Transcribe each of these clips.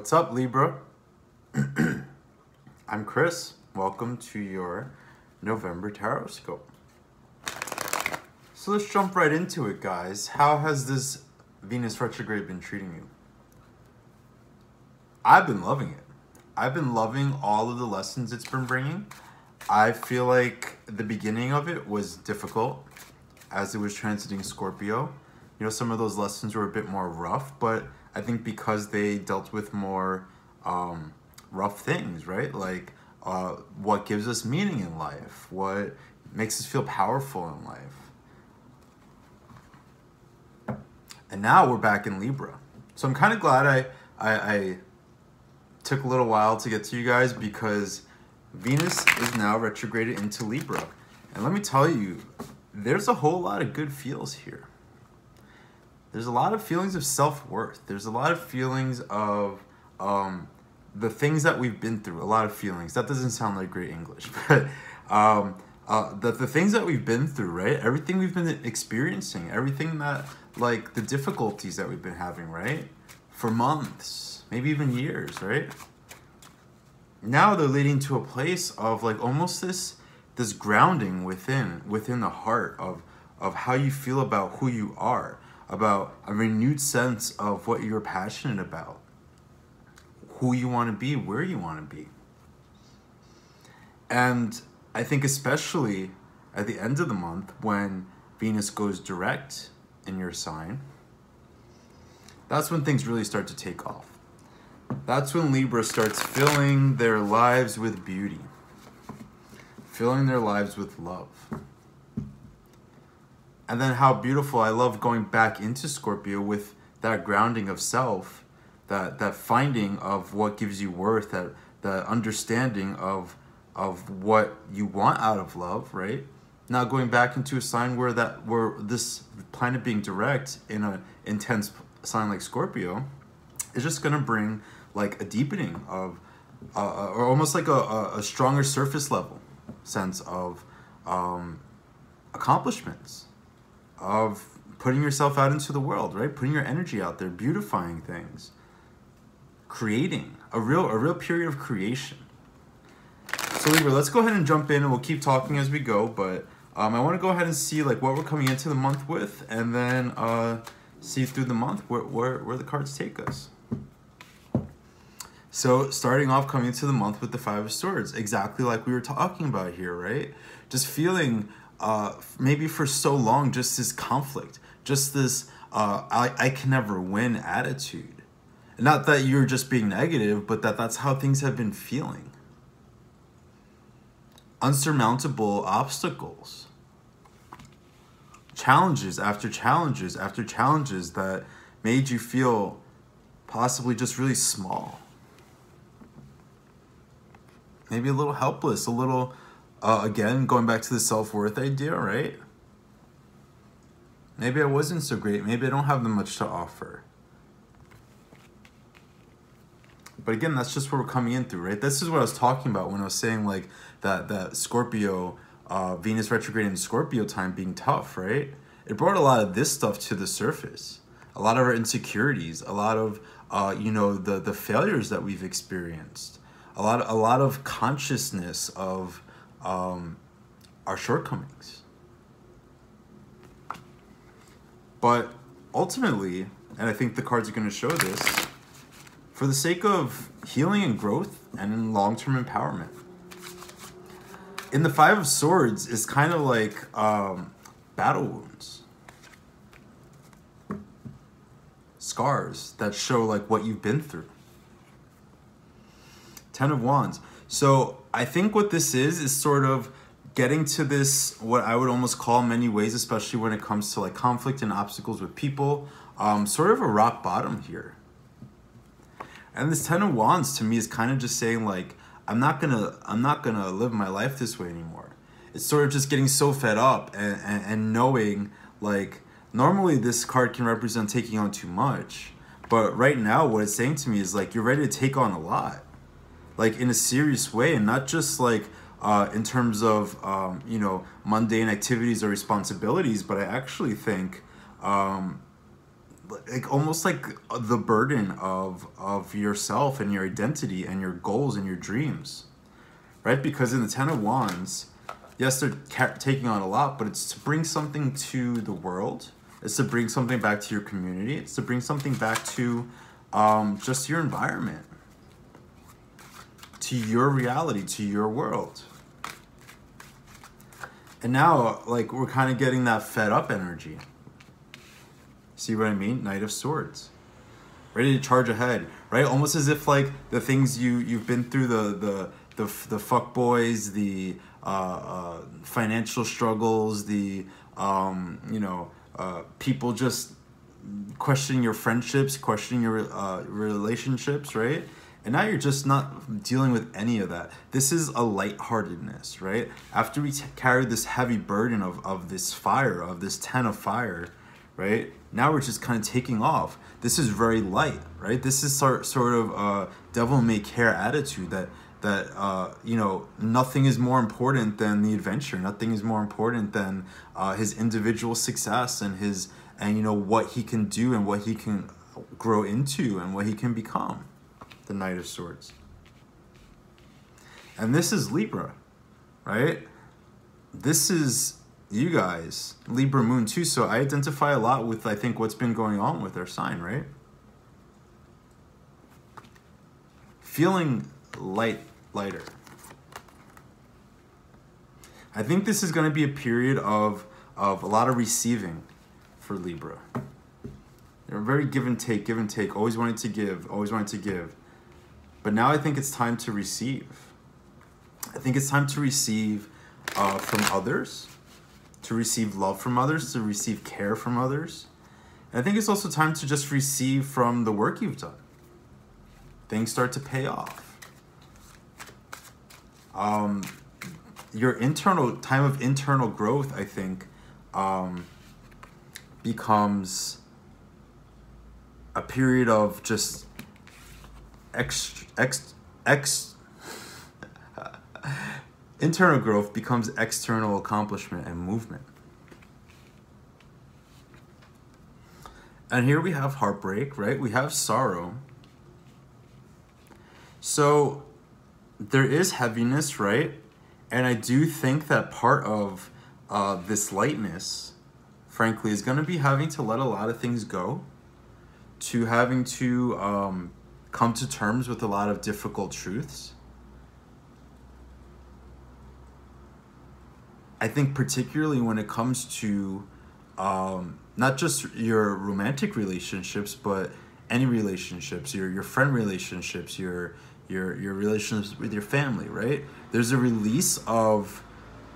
What's up, Libra? I'm Chris. Welcome to your November Tarot Scope. So let's jump right into it, guys. How has this Venus retrograde been treating you? I've been loving it. I've been loving all of the lessons it's been bringing. I feel like the beginning of it was difficult as it was transiting Scorpio. You know, some of those lessons were a bit more rough, but I think because they dealt with more rough things, right? Like what gives us meaning in life, what makes us feel powerful in life. And now we're back in Libra. So I'm kind of glad I took a little while to get to you guys, because Venus is now retrograded into Libra. And let me tell you, there's a whole lot of good feels here. There's a lot of feelings of self-worth. There's a lot of feelings of the things that we've been through. A lot of feelings. That doesn't sound like great English, but the things that we've been through, right? Everything we've been experiencing, everything that, like, the difficulties that we've been having, right? For months, maybe even years, right? Now they're leading to a place of, like, almost this grounding within the heart of how you feel about who you are, about a renewed sense of what you're passionate about, who you want to be, where you want to be. And I think especially at the end of the month, when Venus goes direct in your sign, that's when things really start to take off. That's when Libra starts filling their lives with beauty, filling their lives with love. And then how beautiful, I love going back into Scorpio with that grounding of self, that finding of what gives you worth, that understanding of what you want out of love, right? Now going back into a sign where this planet being direct in an intense sign like Scorpio is just going to bring, like, a deepening of, or almost like a stronger surface level sense of accomplishments, of putting yourself out into the world, right? Putting your energy out there, beautifying things, creating a real period of creation. So Libra, let's go ahead and jump in, and we'll keep talking as we go. But I want to go ahead and see, like, what we're coming into the month with, and then see through the month where the cards take us. So starting off, coming into the month with the Five of Swords, exactly like we were talking about here, right? Just feeling maybe for so long, just this conflict, just this I can never win attitude. Not that you're just being negative, but that's how things have been feeling. Unsurmountable obstacles. Challenges after challenges after challenges that made you feel possibly just really small. Maybe a little helpless, a little, again, going back to the self-worth idea, right? Maybe I wasn't so great. Maybe I don't have that much to offer. But again, that's just what we're coming in through, right? This is what I was talking about when I was saying, like, that Scorpio, Venus retrograde in Scorpio time being tough, right? It brought a lot of this stuff to the surface. A lot of our insecurities, a lot of, you know, the failures that we've experienced. A lot of consciousness of our shortcomings. But ultimately, and I think the cards are going to show this, for the sake of healing and growth and in long-term empowerment. In the Five of Swords is kind of like battle wounds. Scars that show, like, what you've been through. Ten of Wands. So I think what this is sort of getting to this, what I would almost call in many ways, especially when it comes to, like, conflict and obstacles with people, sort of a rock bottom here. And this Ten of Wands to me is kind of just saying, like, I'm not gonna live my life this way anymore. It's sort of just getting so fed up and knowing, like, normally this card can represent taking on too much, but right now what it's saying to me is, like, you're ready to take on a lot, like, in a serious way, and not just, like, in terms of you know, mundane activities or responsibilities, but I actually think like almost like the burden of yourself and your identity and your goals and your dreams, right? Because in the Ten of Wands, yes, they're taking on a lot, but it's to bring something to the world. It's to bring something back to your community. It's to bring something back to just your environment, to your reality, to your world. And now, like, we're kind of getting that fed up energy. See what I mean? Knight of Swords. Ready to charge ahead, right? Almost as if, like, the things you've been through, the fuck boys, the financial struggles, the, people just questioning your friendships, questioning your relationships, right? And now you're just not dealing with any of that. This is a lightheartedness, right? After we carry this heavy burden of this fire, of this 10 of fire, right? Now we're just kind of taking off. This is very light, right? This is sort of a devil-may-care attitude that nothing is more important than the adventure. Nothing is more important than his individual success and what he can do and what he can grow into and what he can become. The Knight of Swords. And this is Libra, right? This is you guys, Libra moon too. So I identify a lot with, I think, what's been going on with our sign, right? Feeling lighter. I think this is going to be a period of a lot of receiving for Libra. They're very give and take, always wanting to give, always wanting to give. But now I think it's time to receive. I think it's time to receive from others, to receive love from others, to receive care from others. And I think it's also time to just receive from the work you've done. Things start to pay off. Your internal time of internal growth, I think, becomes a period of just internal growth becomes external accomplishment and movement. And here we have heartbreak, right? We have sorrow. So there is heaviness, right? And I do think that part of this lightness, frankly, is going to be having to let a lot of things go, to having to come to terms with a lot of difficult truths. I think particularly when it comes to not just your romantic relationships, but any relationships, your friend relationships, your relationships with your family, right? There's a release of,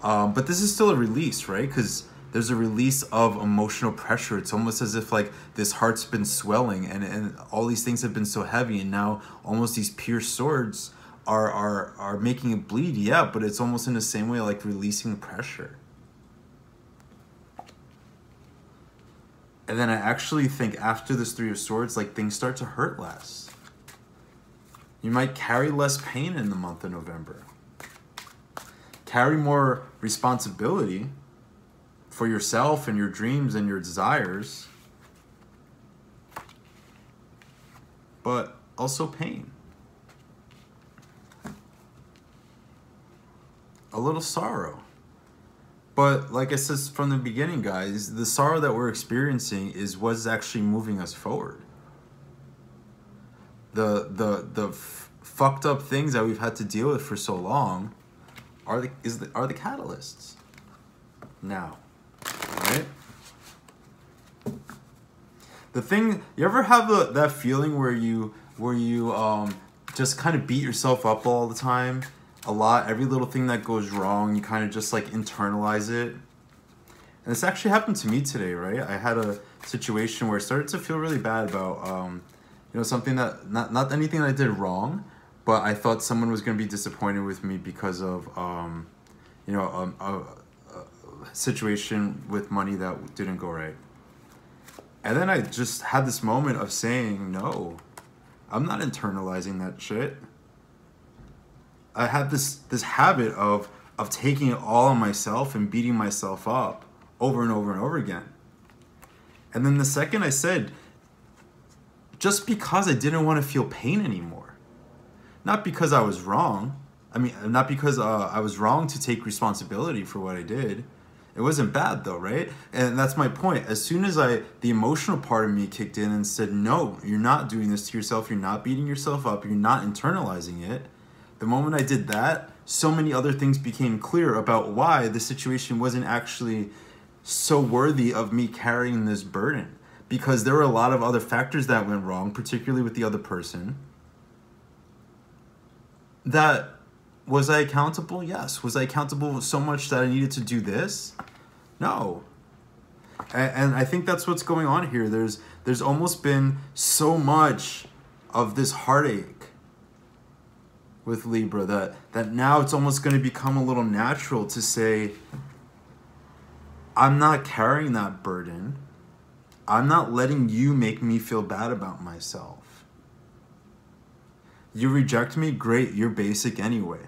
but this is still a release, right? Because there's a release of emotional pressure. It's almost as if like this heart's been swelling and all these things have been so heavy, and now almost these pierced swords are making it bleed. Yeah, but it's almost in the same way like releasing pressure. And then I actually think after this Three of Swords, like things start to hurt less. You might carry less pain in the month of November. Carry more responsibility for yourself and your dreams and your desires, but also pain. A little sorrow. But like I said from the beginning, guys, the sorrow that we're experiencing is what's actually moving us forward. The fucked up things that we've had to deal with for so long are the catalysts now, right? The thing, you ever have that feeling where you just kind of beat yourself up all the time? A lot, every little thing that goes wrong, you kind of just like internalize it. And this actually happened to me today, right? I had a situation where I started to feel really bad about, something that, not anything that I did wrong, but I thought someone was going to be disappointed with me because of, a situation with money that didn't go right. And then I just had this moment of saying, no, I'm not internalizing that shit. I had this habit of taking it all on myself and beating myself up over and over and over again. And then the second I said, just because I didn't want to feel pain anymore. Not because I was wrong. I mean, not because I was wrong to take responsibility for what I did. It wasn't bad though, right? And that's my point. As soon as the emotional part of me kicked in and said, no, you're not doing this to yourself. You're not beating yourself up. You're not internalizing it. The moment I did that, so many other things became clear about why the situation wasn't actually so worthy of me carrying this burden. Because there were a lot of other factors that went wrong, particularly with the other person. Was I accountable? Yes. Was I accountable so much that I needed to do this? No. And I think that's what's going on here. There's almost been so much of this heartache with Libra that now it's almost going to become a little natural to say, I'm not carrying that burden. I'm not letting you make me feel bad about myself. You reject me? Great, you're basic anyway.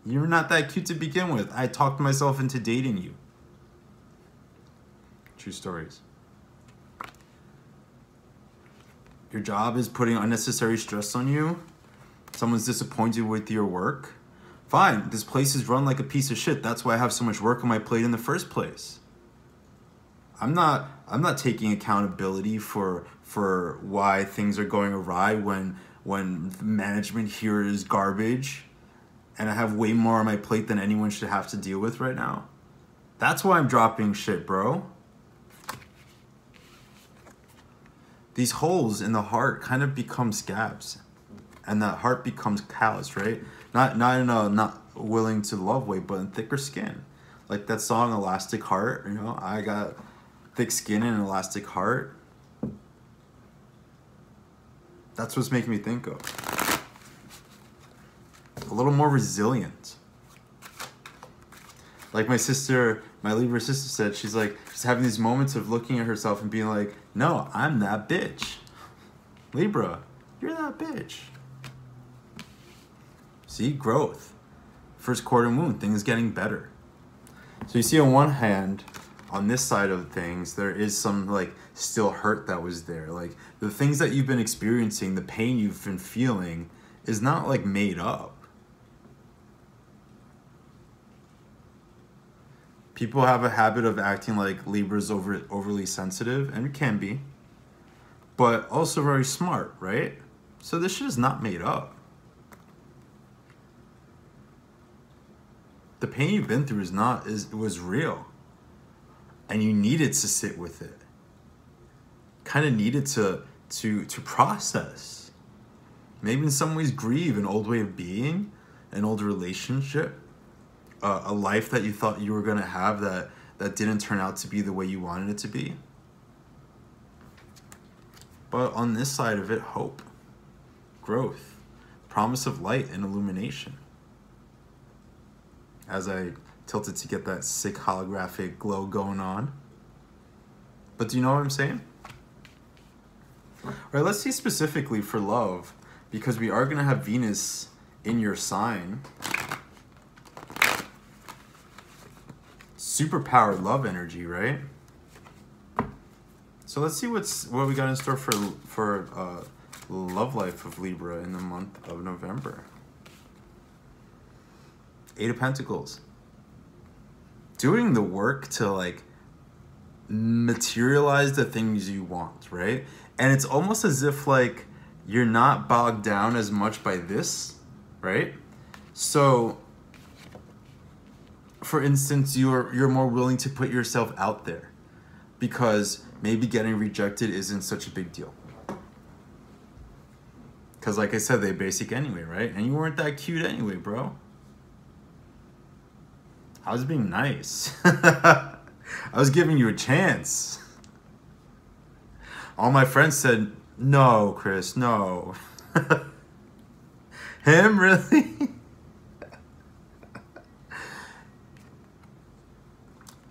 You're not that cute to begin with. I talked myself into dating you. True stories. Your job is putting unnecessary stress on you. Someone's disappointed with your work. Fine, this place is run like a piece of shit. That's why I have so much work on my plate in the first place. I'm not taking accountability for why things are going awry when management here is garbage and I have way more on my plate than anyone should have to deal with right now. That's why I'm dropping shit, bro. These holes in the heart kind of become scabs, and that heart becomes callous, right? Not in a not willing to love way, but in thicker skin. Like that song Elastic Heart, you know, I got thick skin and an elastic heart. That's what's making me think of. A little more resilient. Like my Libra sister said, she's having these moments of looking at herself and being like, no, I'm that bitch. Libra, you're that bitch. See, growth. First quarter moon, things getting better. So you see on one hand, on this side of things, there is some still hurt that was there. Like the things that you've been experiencing, the pain you've been feeling is not made up. People have a habit of acting like Libra's overly sensitive, and it can be, but also very smart, right? So this shit is not made up. The pain you've been through was real. And you needed to sit with it. Kind of needed to process. Maybe in some ways grieve an old way of being, an old relationship, a life that you thought you were going to have that didn't turn out to be the way you wanted it to be. But on this side of it, hope, growth, promise of light and illumination. As I tilted to get that sick holographic glow going on. But do you know what I'm saying? All right, let's see specifically for love, because we are going to have Venus in your sign. Superpowered love energy, right? So let's see what we got in store for love life of Libra in the month of November. 8 of Pentacles. Doing the work to materialize the things you want, right? And it's almost as if you're not bogged down as much by this, right? So for instance, you're more willing to put yourself out there because maybe getting rejected isn't such a big deal. Because like I said, they're basic anyway, right? And you weren't that cute anyway, bro. I was being nice. I was giving you a chance. All my friends said, no, Chris, no. Him, really?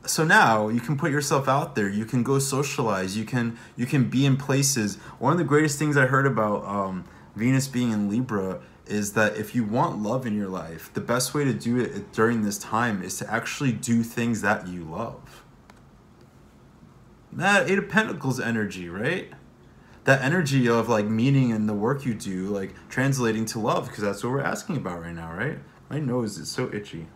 So now you can put yourself out there. You can go socialize. You can be in places. One of the greatest things I heard about Venus being in Libra is that if you want love in your life, the best way to do it during this time is to actually do things that you love. That 8 of Pentacles energy, right? that energy of like meaning in the work you do, like translating to love, because that's what we're asking about right now, right? My nose is so itchy.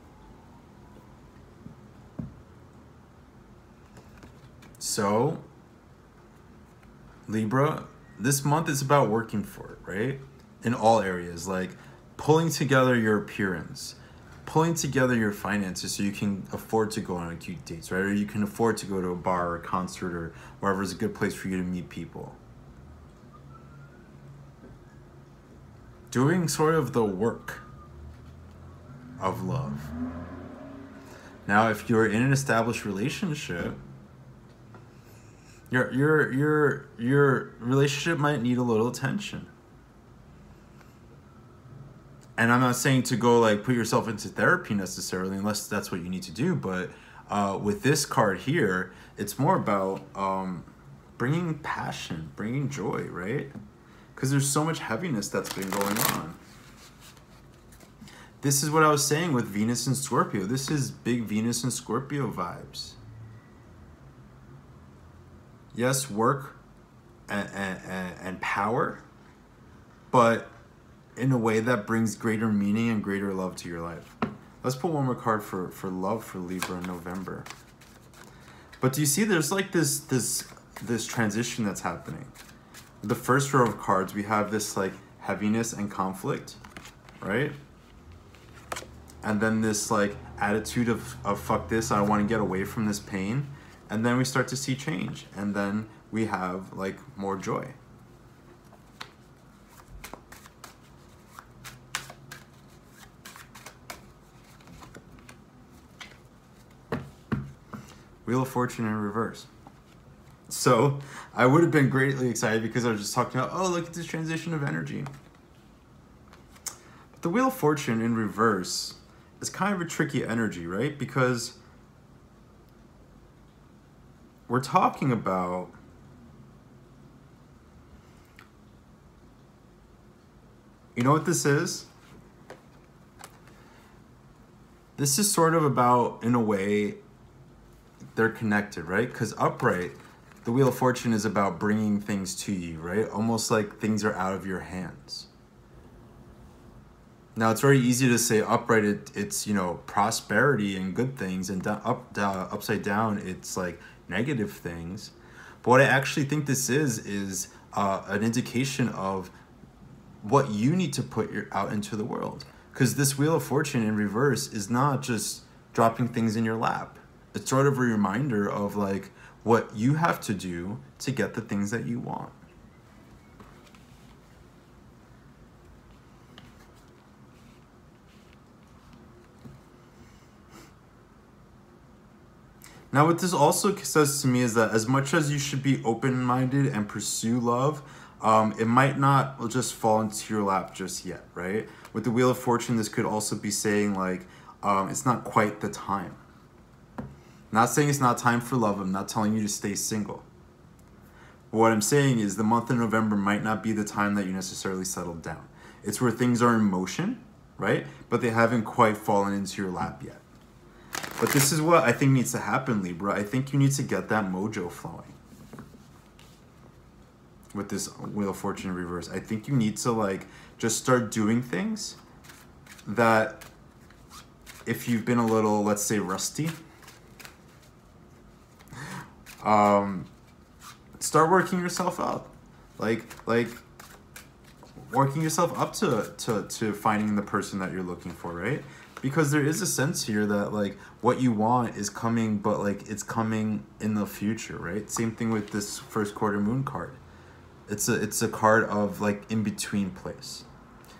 So, Libra, this month is about working for it, right? In all areas, like pulling together your appearance, pulling together your finances so you can afford to go on cute dates, right? Or you can afford to go to a bar or a concert or wherever is a good place for you to meet people. Doing sort of the work of love. Now, if you're in an established relationship, your relationship might need a little attention. And I'm not saying to go like put yourself into therapy necessarily, unless that's what you need to do. But with this card here, it's more about bringing passion, bringing joy, right? Because there's so much heaviness that's been going on. This is what I was saying with Venus and Scorpio. This is big Venus and Scorpio vibes. Yes, work and power, but in a way that brings greater meaning and greater love to your life. Let's put one more card for love for Libra in November. But do you see there's like this transition that's happening? The first row of cards, we have this like heaviness and conflict, right? And then this like attitude of fuck this, I want to get away from this pain. And then we start to see change. And then we have like more joy. Wheel of Fortune in reverse. So I would have been greatly excited because I was just talking about, oh, look at this transition of energy. But the Wheel of Fortune in reverse is kind of a tricky energy, right? Because we're talking about you know what this is? This is sort of about, in a way, they're connected, right? Because upright, the Wheel of Fortune is about bringing things to you, right? Almost like things are out of your hands. Now, it's very easy to say upright, it's you know, prosperity and good things, and upside down, it's like negative things. But what I actually think this is an indication of what you need to put out into the world. Because this Wheel of Fortune in reverse is not just dropping things in your lap. It's sort of a reminder of like what you have to do to get the things that you want. Now, what this also says to me is that as much as you should be open-minded and pursue love, it might not just fall into your lap just yet, right? With the Wheel of Fortune, this could also be saying like, it's not quite the time. I'm not saying it's not time for love. I'm not telling you to stay single. But what I'm saying is the month of November might not be the time that you necessarily settle down. It's where things are in motion, right? But they haven't quite fallen into your lap yet. But this is what I think needs to happen, Libra. I think you need to get that mojo flowing with this Wheel of Fortune in reverse. I think you need to like just start doing things that if you've been a little, let's say, rusty, start working yourself up, like working yourself up to finding the person that you're looking for, right? Because there is a sense here that like what you want is coming, but like it's coming in the future, right? Same thing with this first quarter moon card. It's a card of like in between place.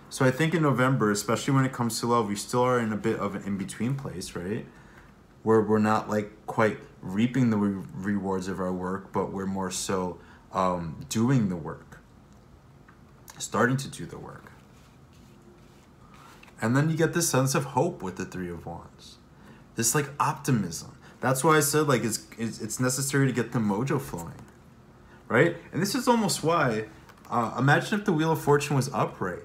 So I think in November, especially when it comes to love, we still are in a bit of an in between place, right? Where we're not like quite reaping the rewards of our work, but we're more so doing the work, starting to do the work. And then you get this sense of hope with the Three of Wands, this like optimism. That's why I said like it's necessary to get the mojo flowing, right? And this is almost why, imagine if the Wheel of Fortune was upright.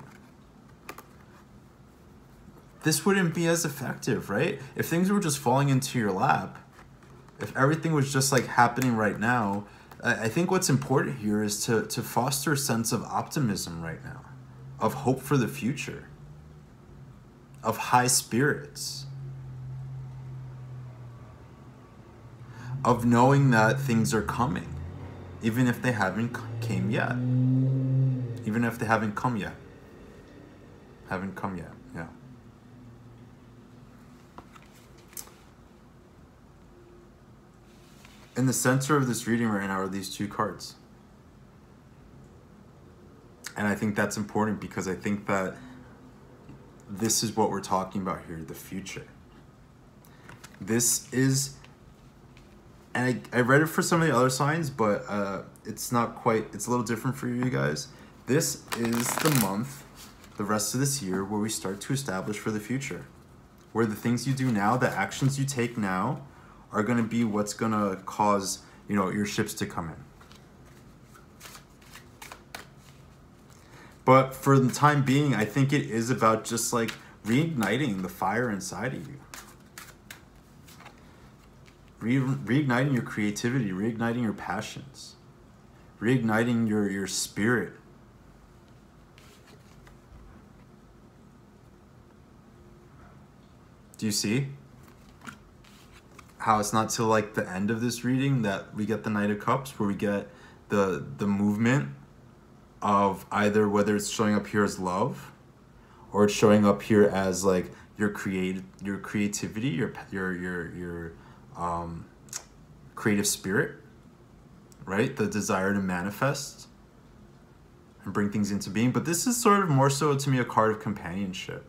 This wouldn't be as effective, right? If things were just falling into your lap, if everything was just like happening right now, I think what's important here is to foster a sense of optimism right now, of hope for the future, of high spirits, of knowing that things are coming, even if they haven't came yet. Even if they haven't come yet. Haven't come yet, yeah. In the center of this reading right now are these two cards. And I think that's important because I think that this is what we're talking about here, the future. This is, and I read it for some of the other signs, but it's not quite, it's a little different for you guys. This is the month, the rest of this year, where we start to establish for the future. Where the things you do now, the actions you take now, are going to be what's going to cause, you know, your ships to come in. But for the time being, I think it is about just like reigniting the fire inside of you. Reigniting your creativity, reigniting your passions, reigniting your spirit. Do you see how it's not till like the end of this reading that we get the Knight of Cups, where we get the movement of either whether it's showing up here as love, or it's showing up here as like your creativity, your creative spirit, right? The desire to manifest and bring things into being. But this is sort of more so to me a card of companionship.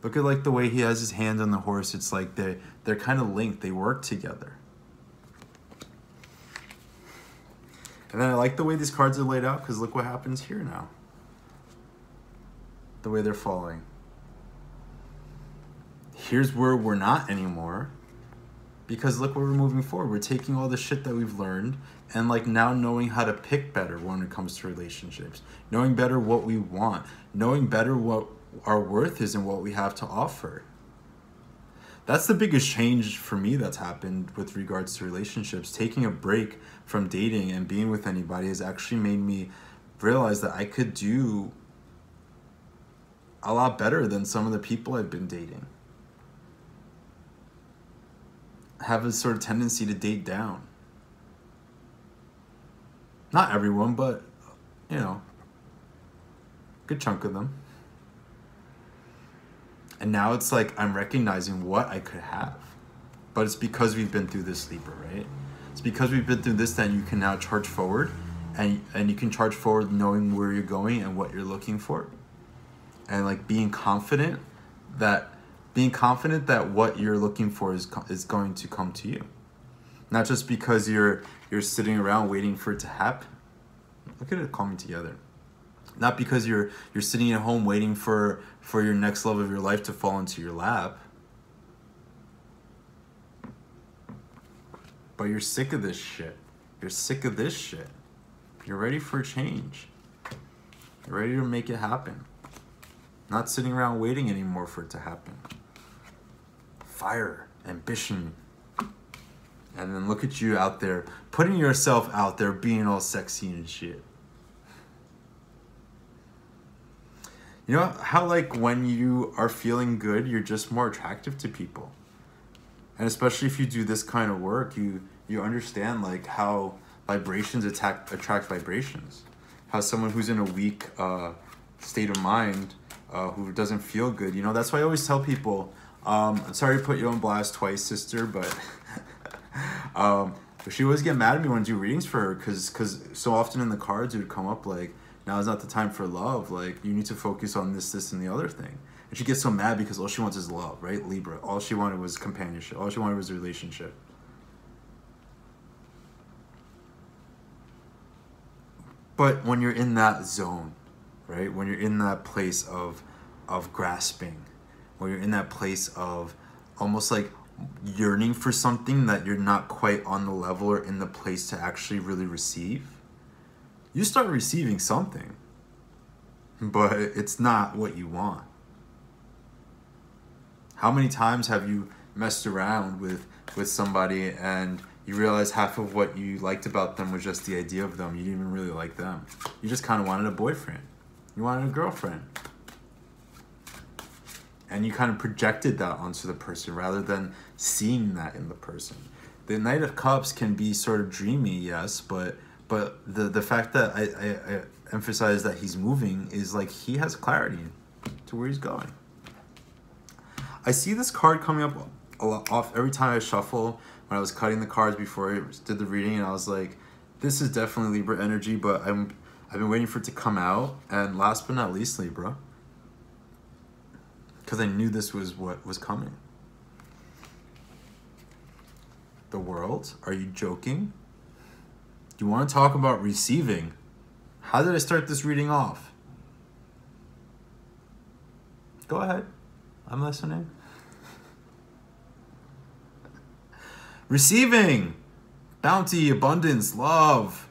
Look at like the way he has his hand on the horse. It's like they're kind of linked. They work together. And then I like the way these cards are laid out, because look what happens here now. The way they're falling. Here's where we're not anymore. Because look where we're moving forward. We're taking all the shit that we've learned and like now knowing how to pick better when it comes to relationships. Knowing better what we want. Knowing better what our worth is and what we have to offer. That's the biggest change for me that's happened with regards to relationships. Taking a break from dating and being with anybody has actually made me realize that I could do a lot better than some of the people I've been dating. I have a sort of tendency to date down. Not everyone, but, you know, a good chunk of them. And now it's like I'm recognizing what I could have. But it's because we've been through this, Libra, right? It's because we've been through this that you can now charge forward. And you can charge forward knowing where you're going and what you're looking for. And like being confident that what you're looking for is going to come to you. Not just because you're sitting around waiting for it to happen. Look at it coming together. Not because you're sitting at home waiting for your next love of your life to fall into your lap. But you're sick of this shit. You're sick of this shit. You're ready for a change. You're ready to make it happen. Not sitting around waiting anymore for it to happen. Fire, ambition. And then look at you out there, putting yourself out there, being all sexy and shit. You know how like when you are feeling good, you're just more attractive to people. And especially if you do this kind of work, you understand like how vibrations attract vibrations. How someone who's in a weak state of mind, who doesn't feel good, you know, that's why I always tell people, I'm sorry to put you on blast twice, sister, but she always get mad at me when I do readings for her, because so often in the cards it would come up like, now is not the time for love, like you need to focus on this and the other thing. And she gets so mad because all she wants is love, right? Libra, all she wanted was companionship, all she wanted was a relationship. But when you're in that zone, right, when you're in that place of grasping, when you're in that place of almost like yearning for something that you're not quite on the level or in the place to actually really receive, you start receiving something, but it's not what you want. How many times have you messed around with somebody and you realize half of what you liked about them was just the idea of them. You didn't even really like them. You just kind of wanted a boyfriend. You wanted a girlfriend. And you kind of projected that onto the person rather than seeing that in the person. The Knight of Cups can be sort of dreamy, yes, but the fact that I emphasize that he's moving is like he has clarity to where he's going. I see this card coming up a lot off every time I shuffle. When I was cutting the cards before I did the reading, and I was like, this is definitely Libra energy, but I've been waiting for it to come out. And last but not least, Libra, because I knew this was what was coming. The World? Are you joking? Do you want to talk about receiving? How did I start this reading off? Go ahead. I'm listening. Receiving. Bounty, abundance, love.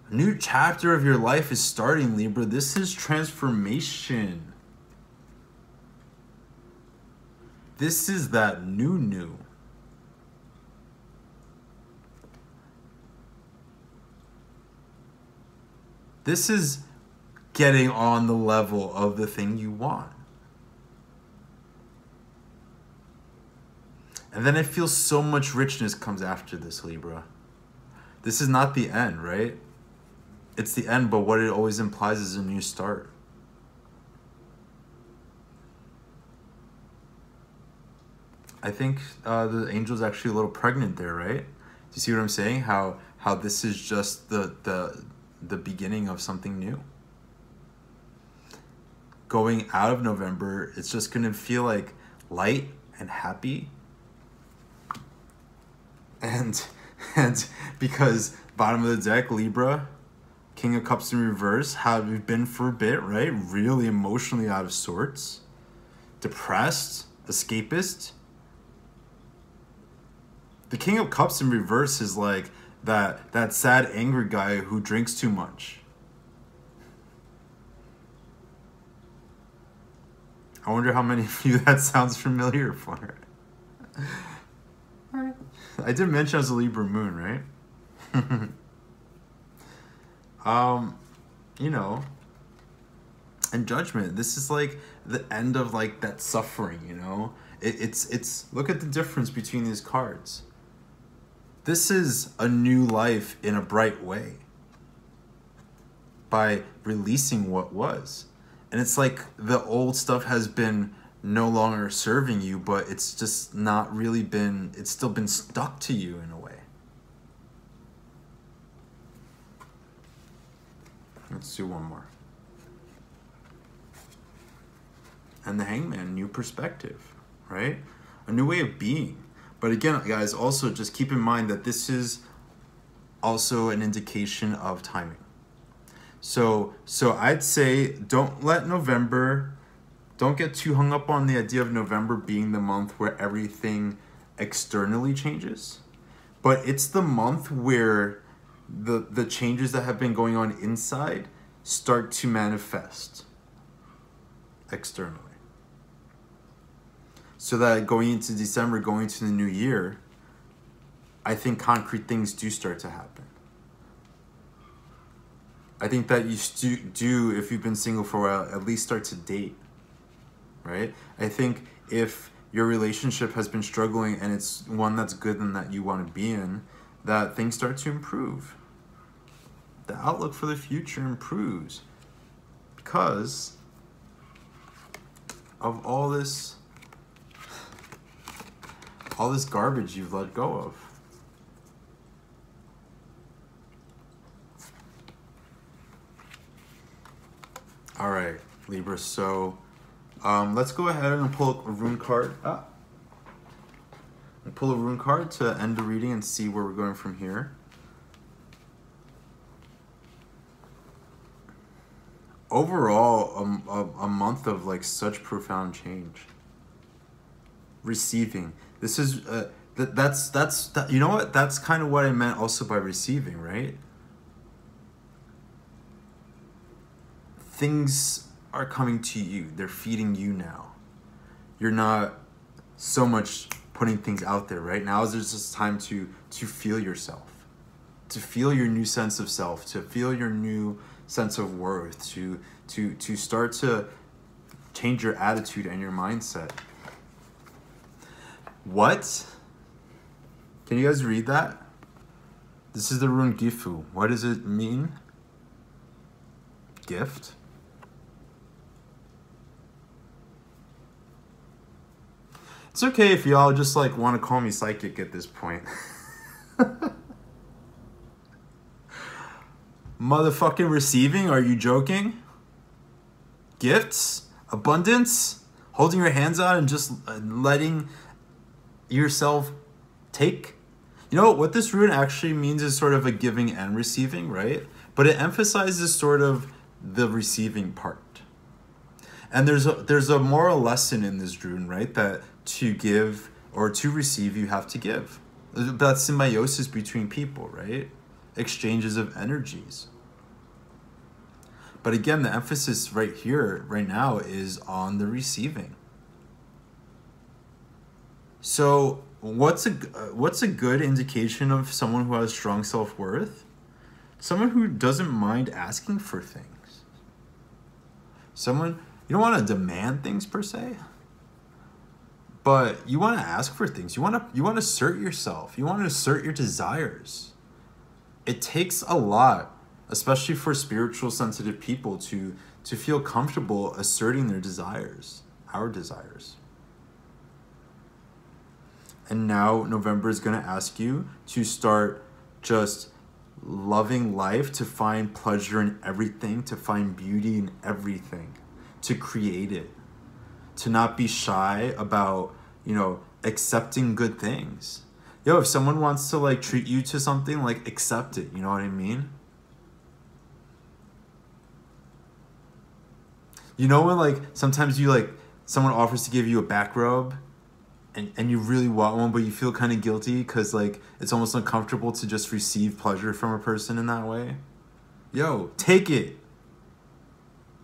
A new chapter of your life is starting, Libra. This is transformation. This is that new. This is getting on the level of the thing you want. And then I feel so much richness comes after this, Libra. This is not the end, right? It's the end, but what it always implies is a new start. I think the angel's actually a little pregnant there, right? Do you see what I'm saying? How this is just the beginning of something new. Going out of November, it's just going to feel like light and happy. And because bottom of the deck, Libra, King of Cups in reverse, how we've been for a bit, right? Really emotionally out of sorts. Depressed, escapist. The King of Cups in reverse is like that sad, angry guy who drinks too much. I wonder how many of you that sounds familiar for. I did mention as a Libra moon, right? You know, and Judgment. This is like the end of like that suffering, you know? It's look at the difference between these cards. This is a new life in a bright way by releasing what was. And it's like the old stuff has been no longer serving you, but it's just not really been, it's still been stuck to you in a way. Let's do one more. And the Hangman, new perspective, right? A new way of being. But again, guys, also just keep in mind that this is also an indication of timing. So I'd say don't let November, don't get too hung up on the idea of November being the month where everything externally changes. But it's the month where the changes that have been going on inside start to manifest externally. So that going into December, going to the new year, I think concrete things do start to happen. I think that you do, if you've been single for a while, at least start to date, right? I think if your relationship has been struggling and it's one that's good and that you want to be in, that things start to improve. The outlook for the future improves because of all this garbage you've let go of. All right, Libra, so let's go ahead and pull a rune card. Pull a rune card to end the reading and see where we're going from here. Overall, a month of like such profound change. Receiving. This is that's you know what? That's kind of what I meant also by receiving, right? Things are coming to you. They're feeding you now. You're not so much putting things out there, right? Now is just time to feel yourself, to feel your new sense of self, to feel your new sense of worth, to start to change your attitude and your mindset. What? Can you guys read that? This is the rune Gifu. What does it mean? Gift? It's okay if y'all just like want to call me psychic at this point. Motherfucking receiving? Are you joking? Gifts? Abundance? Holding your hands out and just letting yourself take? You know, what this rune actually means is sort of a giving and receiving, right? But it emphasizes sort of the receiving part. And there's a moral lesson in this rune, right? That to give or to receive, you have to give. That symbiosis between people, right? Exchanges of energies. But again, the emphasis right here, right now, is on the receiving. So what's a good indication of someone who has strong self-worth? Someone who doesn't mind asking for things. Someone, you don't want to demand things per se, but you want to ask for things. You want to assert yourself. You want to assert your desires. It takes a lot, especially for spiritual sensitive people, to feel comfortable asserting their desires, our desires. And now November is going to ask you to start just loving life, to find pleasure in everything, to find beauty in everything, to create it, to not be shy about, you know, accepting good things. Yo, if someone wants to like treat you to something, like accept it, you know what I mean? You know when like sometimes you like someone offers to give you a back rub and you really want one, but you feel kind of guilty because like it's almost uncomfortable to just receive pleasure from a person in that way? Yo, take it.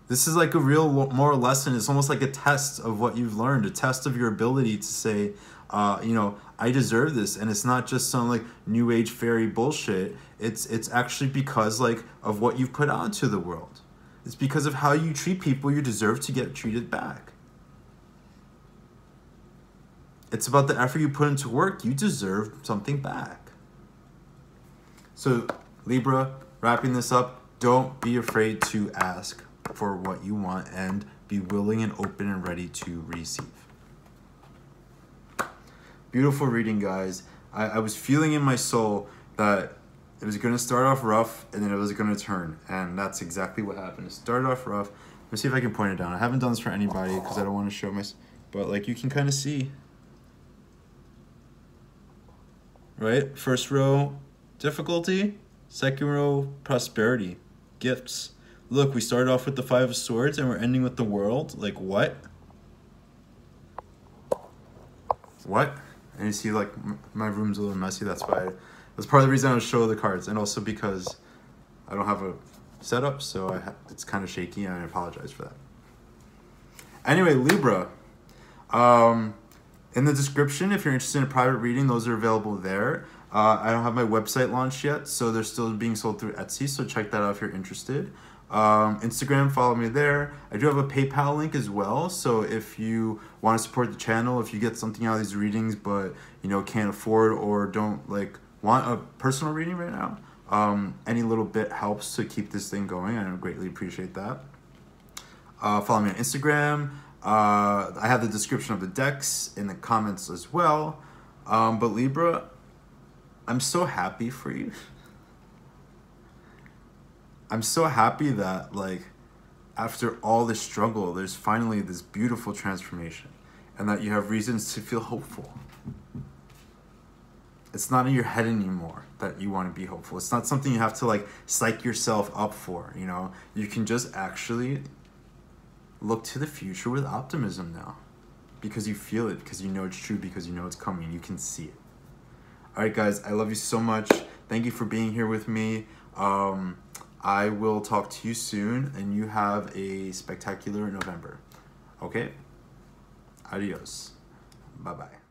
This is like a real moral lesson. It's almost like a test of what you've learned, a test of your ability to say, you know, I deserve this. And it's not just some like new age fairy bullshit. It's actually because like of what you've put out into the world. It's because of how you treat people, you deserve to get treated back. It's about the effort you put into work. You deserve something back. So Libra, wrapping this up, don't be afraid to ask for what you want and be willing and open and ready to receive. Beautiful reading, guys. I was feeling in my soul that it was going to start off rough and then it was going to turn. And that's exactly what happened. It started off rough. Let me see if I can point it down. I haven't done this for anybody because I don't want to show my... But like you can kind of see. Right? First row, difficulty. Second row, prosperity. Gifts. Look, we started off with the Five of Swords and we're ending with the World. Like, what? What? And you see, like, my room's a little messy. That's why. That's part of the reason I was showing the cards. And also because I don't have a setup, so it's kind of shaky, and I apologize for that. Anyway, Libra. In the description, if you're interested in a private reading, those are available there. I don't have my website launched yet, so they're still being sold through Etsy, so check that out if you're interested. Instagram, follow me there. I do have a PayPal link as well, so if you want to support the channel, if you get something out of these readings but you know can't afford or don't like want a personal reading right now, any little bit helps to keep this thing going. I greatly appreciate that. Follow me on Instagram. I have the description of the decks in the comments as well. But Libra, I'm so happy for you. I'm so happy that like after all this struggle, there's finally this beautiful transformation and that you have reasons to feel hopeful. It's not in your head anymore that you want to be hopeful. It's not something you have to like psych yourself up for, you know? You can just actually look to the future with optimism now because you feel it, because you know it's true, because you know it's coming. You can see it. All right, guys, I love you so much. Thank you for being here with me. I will talk to you soon, and you have a spectacular November. Okay? Adios. Bye-bye.